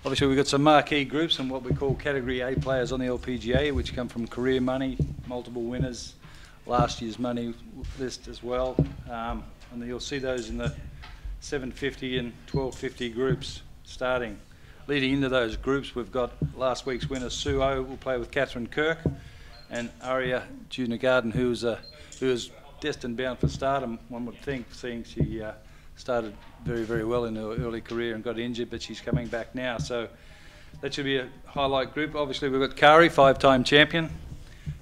Obviously, we've got some marquee groups and what we call Category A players on the LPGA, which come from career money, multiple winners, last year's money list as well. And you'll see those in the 750 and 1250 groups starting. Leading into those groups, we've got last week's winner, Suo, will play with Catherine Kirk, and Aria Junigarden, who is destined bound for stardom, one would think, seeing she started very, very well in her early career and got injured, but she's coming back now. So that should be a highlight group. Obviously, we've got Kari, 5-time champion,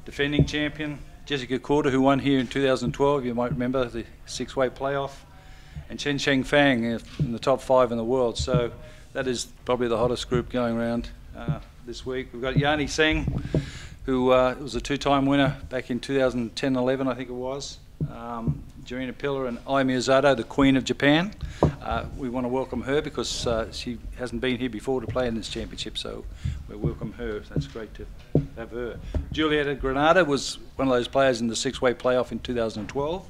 defending champion, Jessica Corder, who won here in 2012, you might remember, the 6-way playoff, and Chen Sheng Fang in the top 5 in the world. So that is probably the hottest group going around this week. We've got Yani Seng, who was a 2-time winner back in 2010-11, I think it was. Jarina Pillar and Ai Miyazato, the Queen of Japan. We want to welcome her because she hasn't been here before to play in this championship, so we welcome her. That's great to have her. Julieta Granada was one of those players in the 6-way playoff in 2012.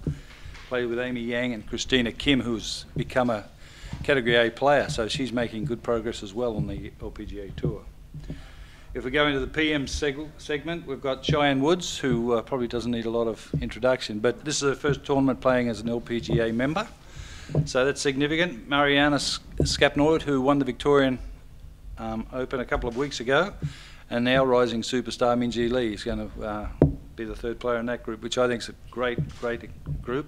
Played with Amy Yang and Christina Kim, who's become a Category A player, so she's making good progress as well on the LPGA Tour. If we go into the PM segment, we've got Cheyenne Woods, who probably doesn't need a lot of introduction, but this is her first tournament playing as an LPGA member, so that's significant. Mariana Skapnoid, who won the Victorian Open a couple of weeks ago, and now rising superstar Minjee Lee is going to be the 3rd player in that group, which I think is a great group.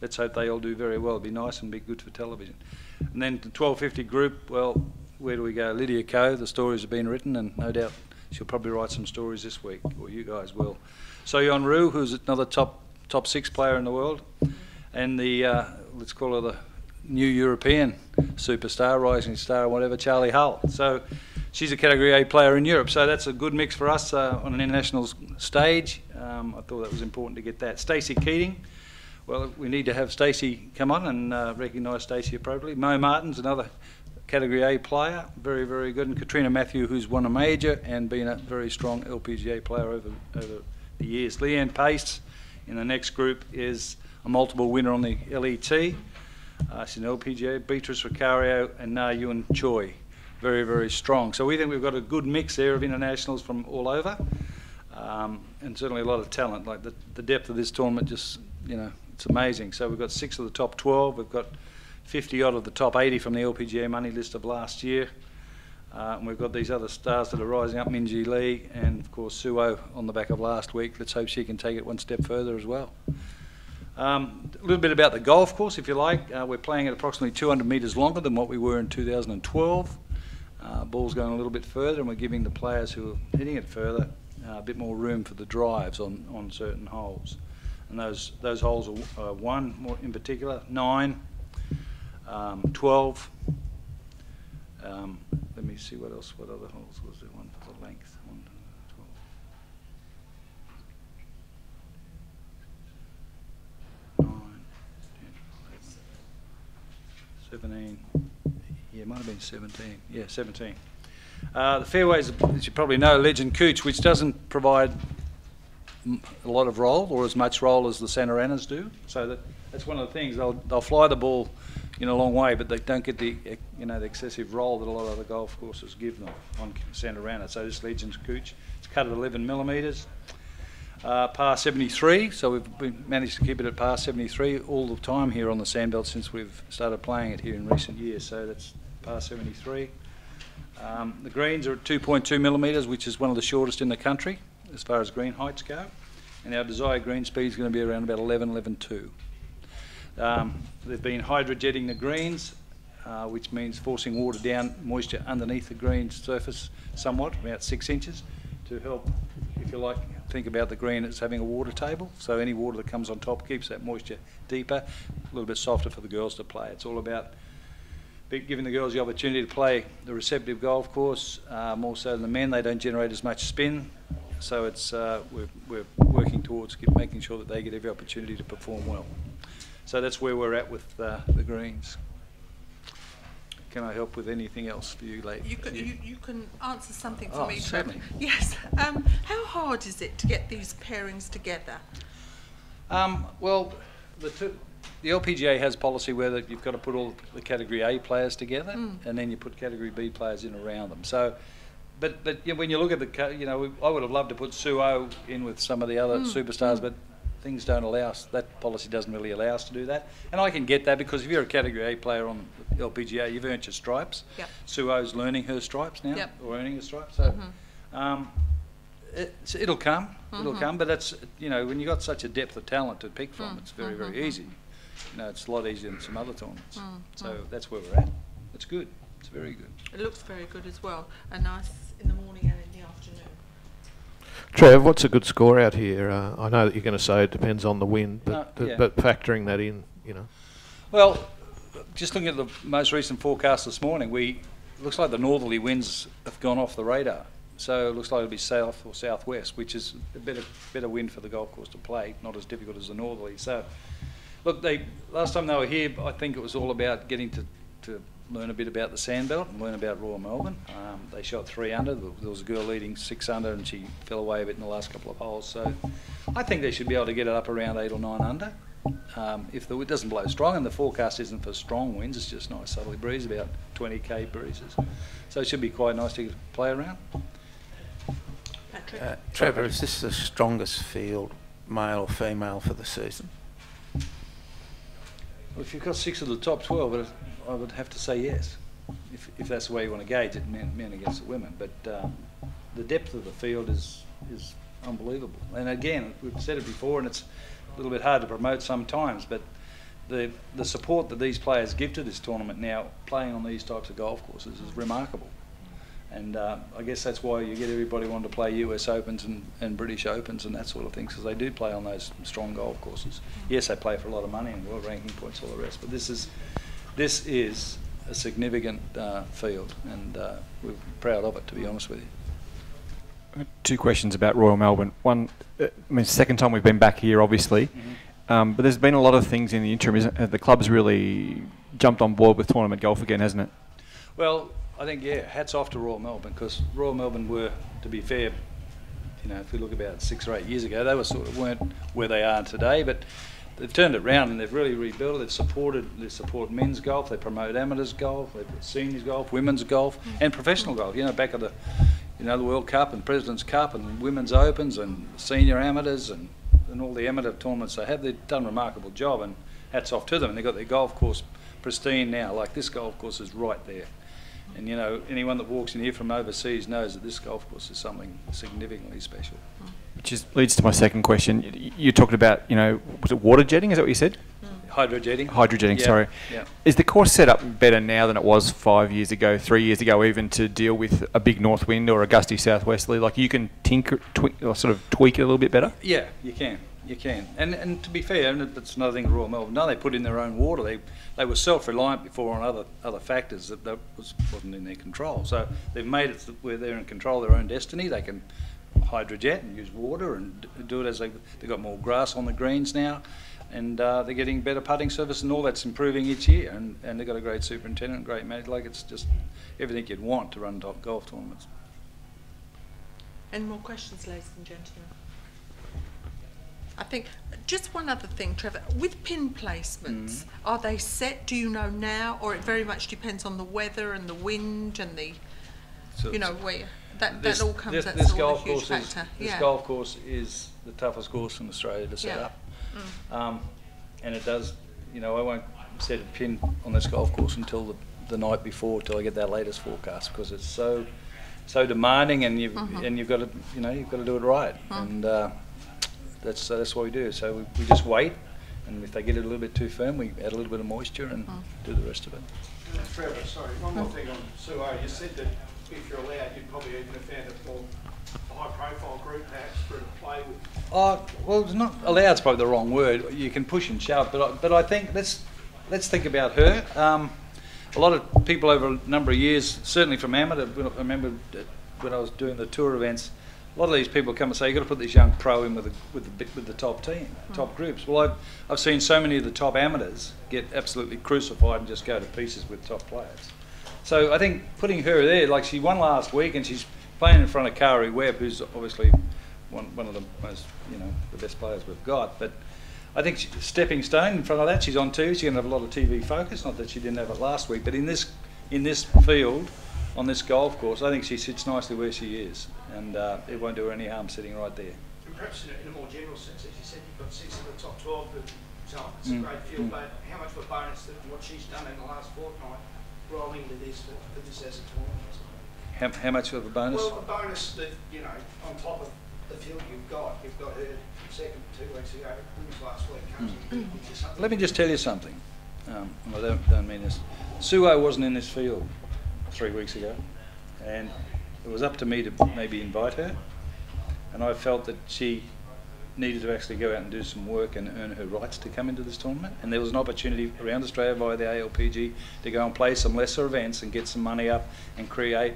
Let's hope they all do very well. It'll be nice and be good for television. And then the 1250 group, well, where do we go? Lydia Ko, the stories have been written, and no doubt she'll probably write some stories this week, or you guys will. So-Yeon Ryu, who's another top 6 player in the world, and the, let's call her the new European superstar, rising star, or whatever, Charlie Hull. So she's a Category A player in Europe, so that's a good mix for us on an international stage. I thought that was important to get that. Stacey Keating, well, we need to have Stacey come on and recognise Stacey appropriately. Mo Martin's another Category A player, very, very good. And Katrina Matthew, who's won a major and been a very strong LPGA player over the years. Leanne Pace in the next group is a multiple winner on the LET. She's an LPGA. Beatrice Ricario and Na Yuen Choi, very, very strong. So we think we've got a good mix there of internationals from all over, and certainly a lot of talent. Like the depth of this tournament, just, you know, it's amazing. So we've got 6 of the top 12. We've got 50 odd of the top 80 from the LPGA money list of last year. And we've got these other stars that are rising up, Minjee Lee and of course Suo on the back of last week. Let's hope she can take it one step further as well. A little bit about the golf course, if you like. We're playing at approximately 200 metres longer than what we were in 2012. Ball's going a little bit further, and we're giving the players who are hitting it further a bit more room for the drives on certain holes. And those holes are 1 more in particular, 9, 12. Let me see what other holes was there. 1 for the length. 1, 12. 9, 10, 11, 17. Yeah, it might have been 17. Yeah, 17. The fairways, as you probably know, Legend Cooch, which doesn't provide a lot of roll or as much roll as the Santaranas do. So that's one of the things. They'll fly the ball in a long way, but they don't get the the excessive roll that a lot of other golf courses give them on Santarana. So this Legends Cooch, it's cut at 11 millimetres, par 73. So we've managed to keep it at par 73 all the time here on the Sandbelt since we've started playing it here in recent years. So that's par 73. The greens are at 2.2 millimetres, which is one of the shortest in the country as far as green heights go, and our desired green speed is going to be around about 11.2. They've been hydrojetting the greens, which means forcing water down, moisture underneath the green surface somewhat, about 6 inches, to help, if you like, think about the green as having a water table. So any water that comes on top keeps that moisture deeper, a little bit softer for the girls to play. It's all about giving the girls the opportunity to play the receptive golf course, more so than the men. They don't generate as much spin, so it's we're working towards making sure that they get every opportunity to perform well. So that's where we're at with the greens. Can I help with anything else for you, ladies? You can answer something for me, Trevor. Certainly. Yes. How hard is it to get these pairings together? Well, the LPGA has policy where that you've got to put all the Category A players together, and then you put Category B players in around them. So, but when you look at I would have loved to put Suo in with some of the other superstars, but things don't allow us. That policy doesn't really allow us to do that. And I can get that because if you're a Category A player on the LPGA, you've earned your stripes. Yep. Suo's learning her stripes now, Yep. or earning her stripes. So. It'll come. It'll come, but that's when you've got such a depth of talent to pick from, it's very very easy. It's a lot easier than some other tournaments. So that's where we're at. It's good. It's very good. It looks very good as well, and nice in the morning and in the afternoon. Trev, what's a good score out here? I know that you're going to say it depends on the wind, but yeah. but factoring that in, Well, just looking at the most recent forecast this morning, looks like the northerly winds have gone off the radar. So it looks like it'll be south or southwest, which is a better wind for the golf course to play, not as difficult as the northerly. So, look, last time they were here, I think it was all about getting to learn a bit about the sandbelt and learn about Royal Melbourne. They shot 3 under. There was a girl leading 6 under, and she fell away a bit in the last couple of holes. So, I think they should be able to get it up around 8 or 9 under. If it doesn't blow strong, and the forecast isn't for strong winds, it's just nice southerly breeze, about 20k breezes. So it should be quite nice to play around. Trevor, is this the strongest field, male or female, for the season? Well, if you've got 6 of the top 12, I would have to say yes, if that's the way you want to gauge it, men against the women. But the depth of the field is unbelievable. And again, we've said it before, and it's a little bit hard to promote sometimes, but the support that these players give to this tournament now, playing on these types of golf courses, is remarkable. And I guess that's why you get everybody wanting to play US Opens and British Opens and that sort of thing, because they do play on those strong golf courses. Yes, they play for a lot of money and world ranking points, all the rest, but this is a significant field, and we're proud of it, to be honest with you. 2 questions about Royal Melbourne. One, second time we've been back here, obviously, but there's been a lot of things in the interim. The club's really jumped on board with tournament golf again, hasn't it? Well, I think, hats off to Royal Melbourne, because Royal Melbourne were, to be fair, if we look about 6 or 8 years ago, they weren't where they are today, but they've turned it around and they've really rebuilt it. They support men's golf, they promote amateurs golf, they put seniors golf, women's golf, and professional golf. Back at the World Cup and President's Cup and Women's Opens and senior amateurs and all the amateur tournaments they have, they've done a remarkable job, and hats off to them. And they've got their golf course pristine now. Like, this golf course is right there. And anyone that walks in here from overseas knows that this golf course is something significantly special. Which leads to my second question. You talked about, was it water jetting? Is that what you said? Hydrojetting. Hydrojetting, Yeah. sorry. Yeah. Is the course set up better now than it was 5 years ago, 3 years ago, even to deal with a big north wind or a gusty southwesterly? Like, you can or sort of tweak it a little bit better? Yeah, you can. You can. And to be fair, and that's another thing with Royal Melbourne. No, they put in their own water. They were self-reliant before on other factors that wasn't in their control. So they've made it where they're in control of their own destiny. They can hydrojet and use water and do it as they've got more grass on the greens now, and they're getting better putting service, and all that's improving each year. And they've got a great superintendent, great manager. Like, it's just everything you'd want to run golf tournaments. Any more questions, ladies and gentlemen? I think just one other thing, Trevor. With pin placements, are they set? Do you know now, or it very much depends on the weather and the wind and the, where that all comes. That's all a huge factor. This golf course is the toughest course in Australia to set up, and it does. I won't set a pin on this golf course until the night before, till I get that latest forecast, because it's so demanding, and you've got to you've got to do it right, and. That's what we do. So we just wait, and if they get it a little bit too firm, we add a little bit of moisture and do the rest of it. Trevor, sorry, one more thing on Suo. You said that if you're allowed, you'd probably even have found it more a high-profile group, perhaps, for her to play with. Well, it's not allowed. It's probably the wrong word. You can push and shove, but I think let's think about her. A lot of people over a number of years, certainly from amateur. I remember when I was doing the tour events. A lot of these people come and say, you've got to put this young pro in with the top team, top groups. Well, I've seen so many of the top amateurs get absolutely crucified and just go to pieces with top players. So I think putting her there, like, she won last week and she's playing in front of Kari Webb, who's obviously one of the most, the best players we've got. But I think stepping stone in front of that, she's on TV. She's going to have a lot of TV focus. Not that she didn't have it last week, but in this field, on this golf course, I think she sits nicely where she is, and it won't do her any harm sitting right there. And perhaps in a more general sense, as you said, you've got 6 of the top 12 that it's a great field, but how much of a bonus that what she's done in the last fortnight rolling into this for this as a tournament? How much of a bonus? Well, a bonus that, you know, on top of the field you've got her second 2 weeks ago, wins last week, comes and gives you something. Let me just tell you something. I don't mean this. Suo wasn't in this field 3 weeks ago, and it was up to me to maybe invite her, and I felt that she needed to actually go out and do some work and earn her rights to come into this tournament, and there was an opportunity around Australia via the ALPG to go and play some lesser events and get some money up and create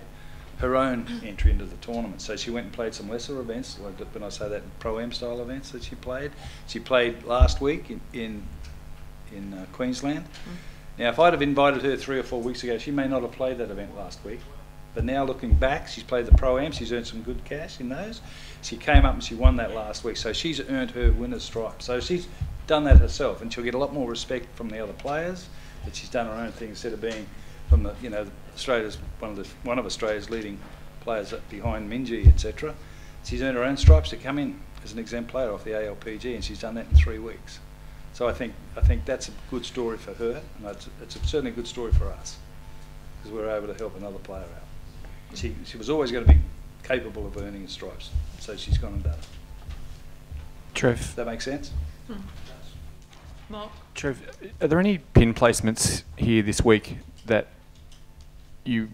her own entry into the tournament. So she went and played some lesser events, like when I say that, Pro-Am style events that she played. She played last week in Queensland. Now, if I'd have invited her 3 or 4 weeks ago, she may not have played that event last week. But now looking back, she's played the Pro-Am, she's earned some good cash in those. She came up and she won that last week, so she's earned her winner's stripe. So she's done that herself, and she'll get a lot more respect from the other players, that she's done her own thing instead of being from the, you know, Australia's one of Australia's leading players behind Minjee, etc. She's earned her own stripes to come in as an exempt player off the ALPG, and she's done that in 3 weeks. So I think that's a good story for her, and it's certainly a good story for us, because we're able to help another player out. She was always going to be capable of earning her stripes, so she's gone and done it. Trev. Does that make sense? Mark? Trev, are there any pin placements here this week that the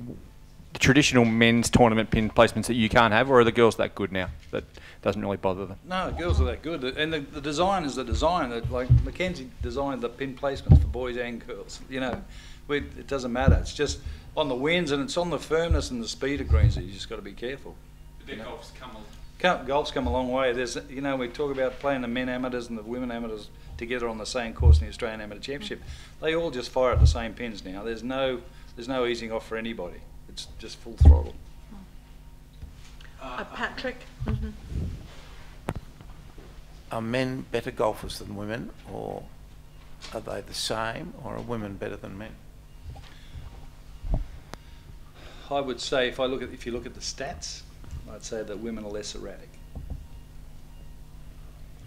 traditional men's tournament pin placements that you can't have, or are the girls that good now that doesn't really bother them? No, the girls are that good, and the design is the design. Like Mackenzie designed the pin placements for boys and girls. You know, it doesn't matter. It's just on the winds, and it's on the firmness and the speed of greens that you just got to be careful. But their golf's Golf's come a long way. There's, you know, we talk about playing the men amateurs and the women amateurs together on the same course in the Australian Amateur Championship. They all just fire at the same pins now. There's no easing off for anybody. It's just full throttle. Patrick? Are men better golfers than women, or are they the same, or are women better than men? I would say if you look at the stats, I'd say that women are less erratic.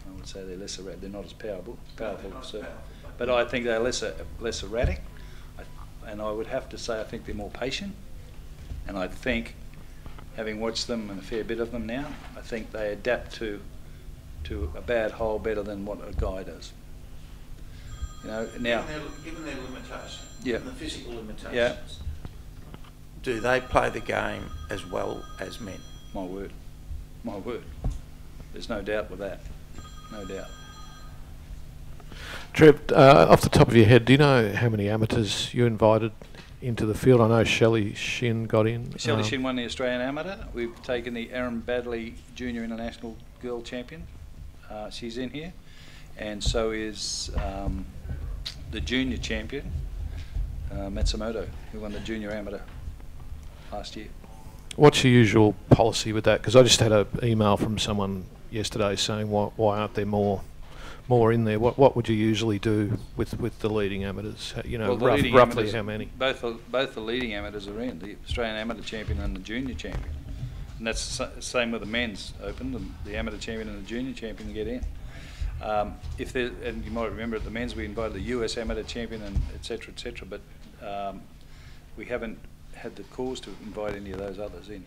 I would say they're less erratic. They're not as powerful, so, but I think they're less erratic. And I would have to say I think they're more patient. And I think, having watched them and a fair bit of them now, I think they adapt to a bad hole better than what a guy does. You know, now Given their limitations, yeah, the physical limitations, yeah, do they play the game as well as men? my word. There's no doubt with that. No doubt. Trev, off the top of your head, do you know how many amateurs you invited into the field? I know Shelley Shin got in. Shelley Shin won the Australian Amateur. We've taken the Erin Badley Junior International Girl Champion. She's in here. And so is the Junior Champion, Matsumoto, who won the Junior Amateur last year. What's your usual policy with that? Because I just had an email from someone yesterday saying why aren't there more in there? What would you usually do with the leading amateurs? You know, well, roughly amateurs, how many? Both the leading amateurs are in, the Australian Amateur Champion and the Junior Champion. And that's the same with the men's open, the Amateur Champion and the Junior Champion get in. And you might remember at the men's we invited the US Amateur Champion and et cetera, but we haven't had the cause to invite any of those others in.